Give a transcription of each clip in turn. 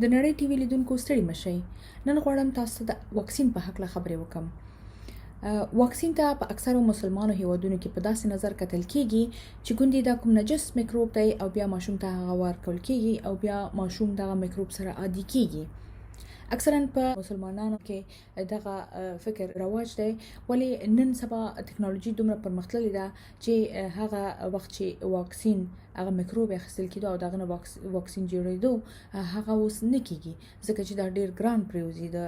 د نړۍ ټي وي لیدونکو ستړي مشئ. نن غواړم تاسو ته د واکسین په حق له خبرې وکم. واکسین ته په اکثرو مسلمانو هیوادونو کې په داسې نظر کتل کیږي چې ګوندې دا کوم نجس میکروب دی او بیا ماشوم ته هغه ورکول کیږي او بیا ماشوم دغه میکروب سره عادي کیږي. اکثرا په مسلمانانو کې دغه فکر رواج دی، ولی نن سبا ټکنالوژي دومره پرمختللې ده چې هغه وخت چې واکسین هغه میکروب اخیستل کېدو او دغه واکسین جوړېدو هغه اوس نه کیږي، ځکه چې دا ډیر ګران پریوزي د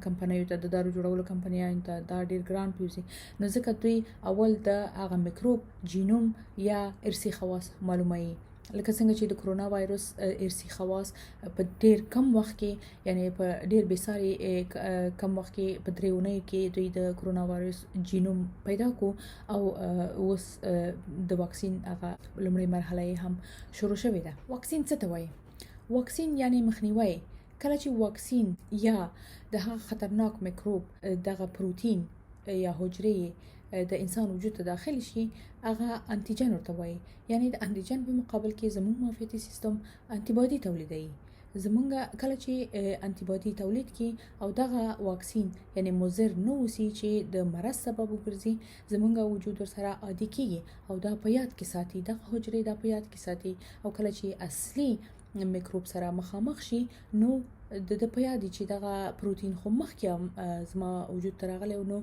کمپنیو ته، د دارو جوړولو کمپنیانو ته دا ډیر ګران پریوزي، نو ځکه دوی اول د هغه میکروب جینوم یا ارثي خواص معلوموي. لکه څنګه چې د کرونا وایرس ارثي خواص په ډیر کم وخت کې، یعنی په ډیر بېساري کم وخت کې په 3 اونۍ کې دوی د کرونا وایرس جینوم پیدا کو او اوس د واکسین هغه لومړی مرحله هم شروع شوې ده. واکسین څه ته وایي؟ واکسین یعنی مخنیوي. کله چې واکسین یا د هغه خطرناک میکروب دغه پروتین یا حجرې د انسان وجود ته داخل شي، هغه انټيجن ورته وایي. یعنی د انټيجن په مقابل کې زموږ معافیتي سیستم انټي تولیدوي. زمونږ کله چې انټي تولید کی او دغه واکسین یعنی مضر نه وسی چې د مرض سبب وګرځي، زمونږ وجود سره عادي کیږي او دا په یاد کې ساتي، دغه حجرې دا په یاد کې ساتي، او کله چې اصلي میکروب سره مخامخ شي نو د په یاد چې دغه پروتین خو مخکې زما وجود ته راغلی، نو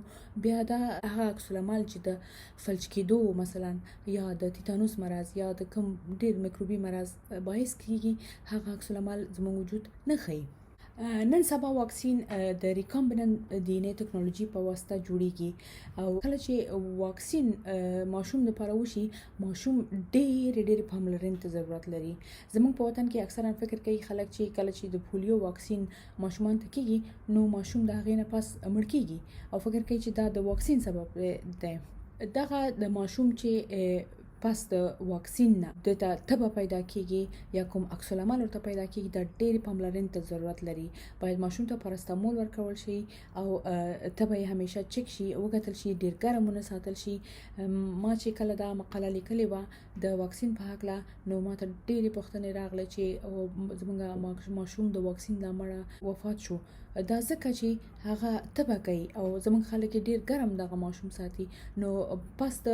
بیا دا هغه عکس العمل چې د فلج کېدو مثلا یا د تیتانوس مرض یا د کوم ډیر میکروبي مرض باعث کیږي، هغه عکس العمل زموږ وجود نه ښیي. نن سبا واکسین د ریکامبیننت ډي ان اے ټکنالوژي په واسطه جوړیږي، او کله چې واکسین ماشوم لپاره وشي، ماشوم ډېر پاملرنې ته ضرورت لري. زموږ په وطن کې اکثرا فکر کوي خلک چې کله چې د پولیو واکسین ماشومان ته کیږي نو ماشوم د هغې نه پس مړ کیږي او فکر کوي چې دا د واکسین سبب دی. دغه د ماشوم چې پس د واکسین نه د تبه پیدا کیږي یا کوم عکس العمل ورته پیدا کیږي، د ډېر پاملرنې ته ضرورت لري. باید ماشوم ته پاراسټامول ورکول شي او تبه یې همیشه چک شي، وکتل شي، ډېر ګرم ونه ساتل شي. ما چې کله دا مقاله لیکلې و د واکسین په هکله، نو ما ته ډېرې پوښتنې راغلې چې زموږ ماشوم د واکسین له امله وفات شو. دا ځکه چې هغه تبه کوي او زموږ خلک ډېر ګرم دغه ماشوم ساتي. نو پس د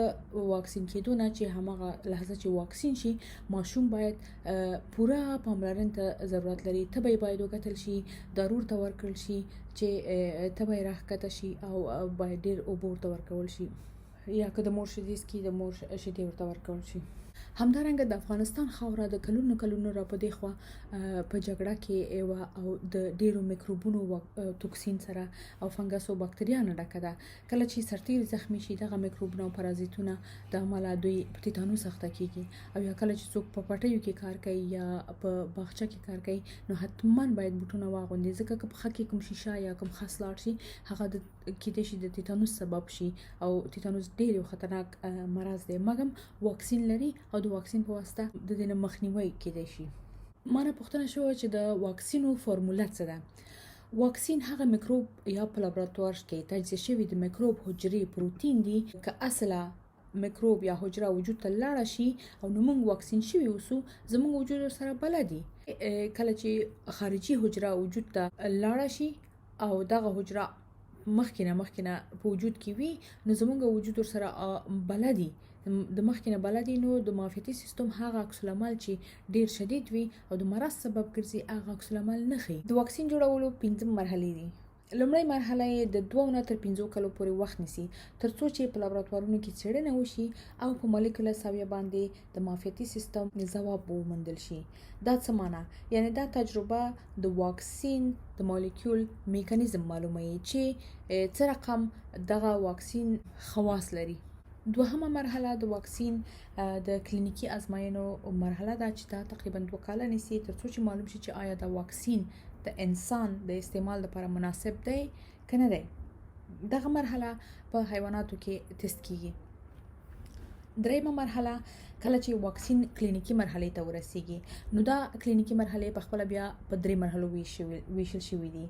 واکسین کېدو نه چې همغه لحظه چې واکسین شي، ماشوم باید پوره پاملرنې ته ضرورت لري. تبه یې باید وکتل شي، دارو ورته ورکړل شي چې تبه یې راښکته شي، او باید ډېر اوبه ورته ورکول شي، یا که د مور شیدې څکي د مور شیدې ورته ورکول شي. همدارنګه د افغانستان خاوره د کلونو را په دې خوا په جګړه کې او د ډیرو میکروبونو توکسین سره او فنګس او باکتریانو ډکه ده. کله چې سرتیر زخمی شي، دغه میکروبونه او پرازیتونه د عمله دوی په تیتانوس اخته کیږي، او یا کله چې څوک په پټیو کې کار کوي یا په باغچه کې کار کوي، نو حتما باید بوټونه واغوندي، ځکه که په خټ کې کوم شیشه یا کوم خس لاړ شي، هغه د کېدای شي د تیتانوس سبب شي، او تیتانوس ډیر خطرناک مرض دی. مګم واکسین لري او د واکسین په واسطه د دې نه مخنیوي کېدای شي. ما نه پوښتنه شوه چې د واکسینو فورموله څه ده. واکسین هغه میکروب یا په لابراتوار کې تجزیه شوی د میکروب حجرې پروتین دي، که اصله میکروب یا حجره وجود ته لاړه شي او نو موږ واکسین شوي اوسو، زموږ وجود سره بلدي. کله چې خارجي حجره وجود ته لاړه شي او دغه حجره مخکینه په وجود کې وي، نو زموږ وجود سره بلدي، د مخکینه بلدي، نو د معافیتي سیستم هغه عکس العمل چې ډیر شدید وي او د مرض سبب ګرځي، هغه عکس العمل نه ښیي. د واکسین جوړولو 5 مرحلې دي. لومړی مرحله یې د 2 نه تر 5 کالو پورې وخت نیسي، ترڅو چې په لابراتوارونو کې څېړنه وشي او په مالیکولر سویه باندې د معافیتي سیستم ځواب وموندل شي. دا څه معنی؟ یعنی دا تجربه د واکسین د مالیکول میکانیزم معلوموي چې څه رقم دغه واکسین خواص لري. دوهمه مرحله د واکسین د کلینیکی ازمایښتونو مرحله ده چې دا تقریبا 2 کاله نیسي، ترڅو چې معلوم شي چې آیا دا واکسین د انسان د استعمال لپاره مناسب دی که نه دی. دغه مرحله په حیواناتو کې تست کیږي. دریمه مرحله کله چې واکسین کلینیکی مرحله ته ورسیږي، نو دا کلینیکی مرحله په خپل بیا په 3 مرحلو ویشل شوې دي.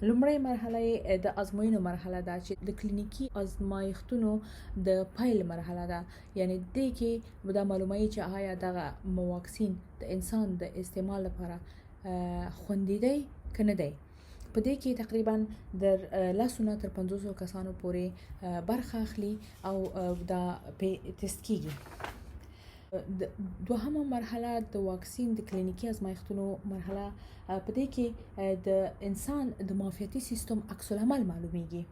لومړی مرحله د ازموینو مرحله ده چې د کلینیکی ازمایښتونو د پایل مرحله ده، یعنی د کې دا معلوموي چې آیا دغه واکسین د انسان د استعمال لپاره خوندي دی که نه دی. په دې کې تقریبا در 100 تر 500 کسانو پورې برخه اخلي او دا په تست کیږي. دوهمه مرحله د واکسین د کلینیکي ازمایښتونو مرحله، په دې کې د انسان د معافیتي سیستم عکس العمل معلومیږي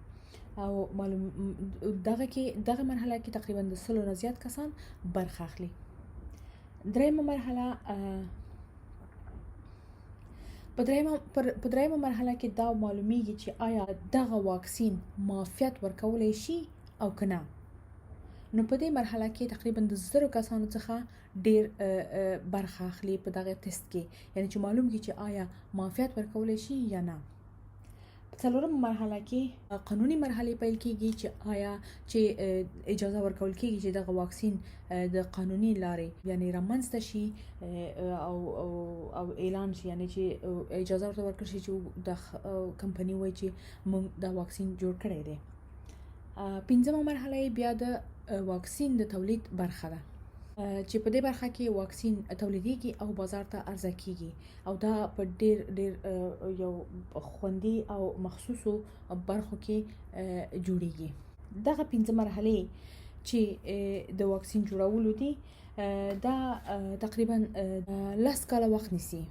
او دغه مرحله کې تقریبا د 100 نه زیات کسان برخه اخلي. دریمه مرحله په دریمه مرحله کې دا معلومیږي چې آیا دغه واکسین معافیت ورکولای شي او که نه. نو په دې مرحله کې تقریبا د 100 کسانو څخه ډیر برخه اخلي په دغه تست کې، یعنی چې معلوم کی چې آیا معافیت ورکولای شي یا نه. په څلورمه مرحله کې قانوني مرحله پیل کیږي چې آیا چې اجازه ورکول کیږي چې دغه واکسین د قانوني لارې یعنی رامنځته شي او اعلان شي، یعنی چې اجازه ورکړل شي چې د کمپنی وایي چې موږ دا واکسین جوړ کړی دی. پنځمه مرحله بیا د واکسین د تولید برخه ده چې په دې برخه کې واکسین تولیدېږي او بازار ته عرضه کیږي او دا په ډیر یو خوندي او مخصوصو برخو کې جوړیږي. دغه 5 مرحله چې د واکسین جوړولو دي دا تقریبا 10 کاله وخت نیسي،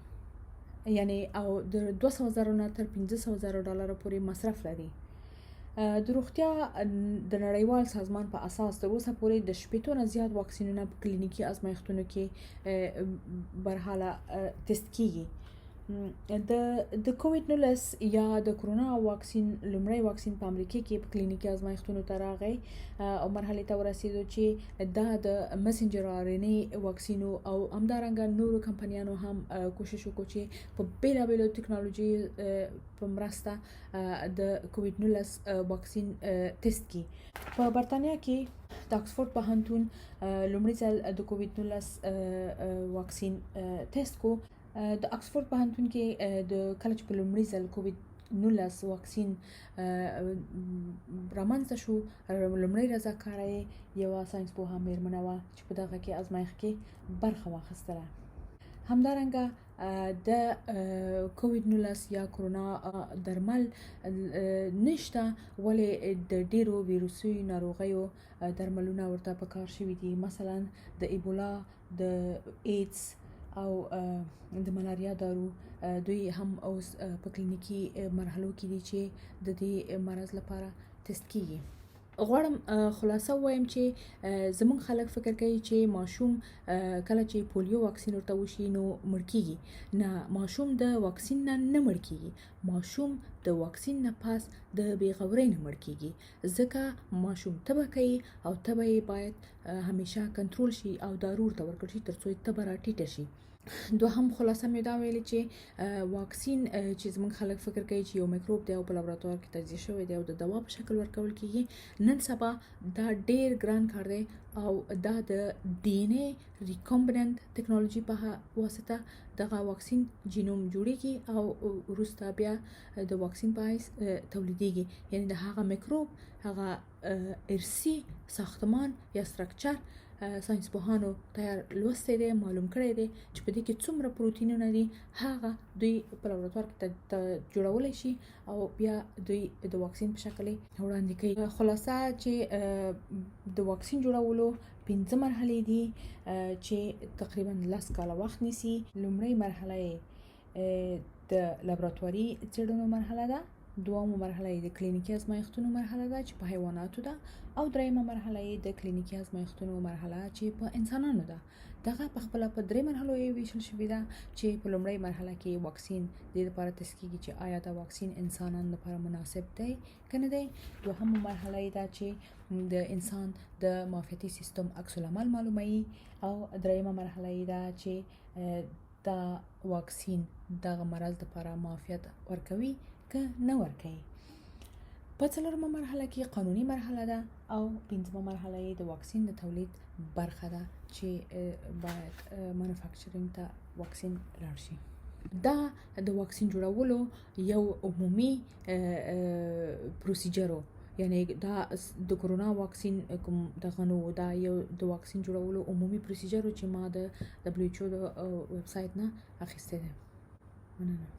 یعنی او د 200,000 نه تر 500,000 ډالر پورې مصرف لري. د روغتیا د نړیوال سازمان په اساس تر اوسه پورې د 80 نه زیات واکسینونه په کلینیکي ازمایښتونو کې برحاله تست کیږي. د کووډ 19 یا د کرونا واکسین لومړی واکسین په امریکا کې په کلینیکي ازمایښتونو ته راغی او مرحله ته ورسېدو چې دا د مسنجر آر ان ای واکسینو او همدارنګه نورو کمپنیانو هم کوشش وکړي چې په بیلابیلو ټکنالوژي په مرسته د کووډ 19 واکسین تست کړي. په برتانیا کې د اکسفورد پوهنتون لومړی ځل د کووډ 19 واکسین تست کو. د اکسفورد پوهنتون کې د کالج په لومړي ځل کووډ 19 واکسین رامنځته شو. لومړی رضاکاره یو ساينس پوهه میرمنه وه چې په دغه کې ازمایښت کې برخه واخیستله. همدارنګه د کووډ 19 یا کرونا درمل نشته، ولې د ډیرو ویروسي ناروغیو درملونه ورته پکار شوي دي، مثلا د ایبولا، د ایډز او د ملاریا دارو دوی هم اوس په کلینیکي مرحلو کې دي چې د دې مرض لپاره تست کیږي. غواړم خلاصه وایم چې زمون خلک فکر کوي چې ماشوم کله چې پولیو واکسین ورته وشي نو مړ کیږي. نه، ماشوم د واکسین نه مړ کیږي، ماشوم د واکسین نه پاس د بیغورۍ نه مړ کیږي، ځکه ماشوم تبه کوي او تبه یې باید همیشه کنټرول شي او دارو ورته ورکړل شي ترڅو تبه راټیټه شي. دوهم خلاصه مې دا ویلي چې واکسین چې زموږ خلک فکر کوي چې یو میکروب دی او په لابراتوار کې تجزیه شوی دی او د دوا په شکل ورکول کیږي، نن سبا دا ډیر ګران کار دی او دا د ډي ان اي ریکامبیننت ټکنالوژي په واسطه دغه واکسین جینوم جوړیږي او وروسته بیا د واکسین په حیث تولیدیږي، یعنی د هغه میکروب هغه ارثي ساختمان یا سټرکچر ساينس پوهانو تیار لوستی دی، معلوم کړی دی چې په دې کې څومره پروتینونه دي، هغه دوی په لابراتوار کې جوړولای شي او بیا دوی د واکسین په شکل وړاندې کوي. خلاصه چې د واکسین جوړولو 5 مرحلې دي چې تقریبا 10 کاله وخت نیسي. لومړی مرحله د لابراتواري څېړنو مرحله ده، دومه مرحله د کلینیکي ازمایښتونو مرحله ده چې په حیواناتو ده، او دریمه مرحله د کلینیکي ازمایښتونو مرحله چې په انسانانو ده. دغه په خپل په 3 مرحلو یې ویشل شوې ده چې په لومړی مرحله کې واکسین د لپاره تست کیږي چې آیا دا واکسین انسانانو لپاره مناسب دی کنه دی. دوهمه مرحله ده چې د انسان د معافیتي سیستم عکس العمل معلوموي، او دریمه مرحله ده چې دا واکسین دغه مرض لپاره معافیت ورکوي که نه ورکوي. په 4مه مرحله کې قانوني مرحله ده او 5مه مرحله د واکسین د تولید برخه ده چې باید مانوفیکچرینګ ته واکسین لاړ شي. دا د واکسین جوړولو یو عمومي پروسیجرو، یعنی دا د کرونا واکسین کوم دغه نو دا یو د واکسین جوړولو عمومي پروسیجرو چې ما د WHO د ویب سایټ نه اخیسته ده. مننه.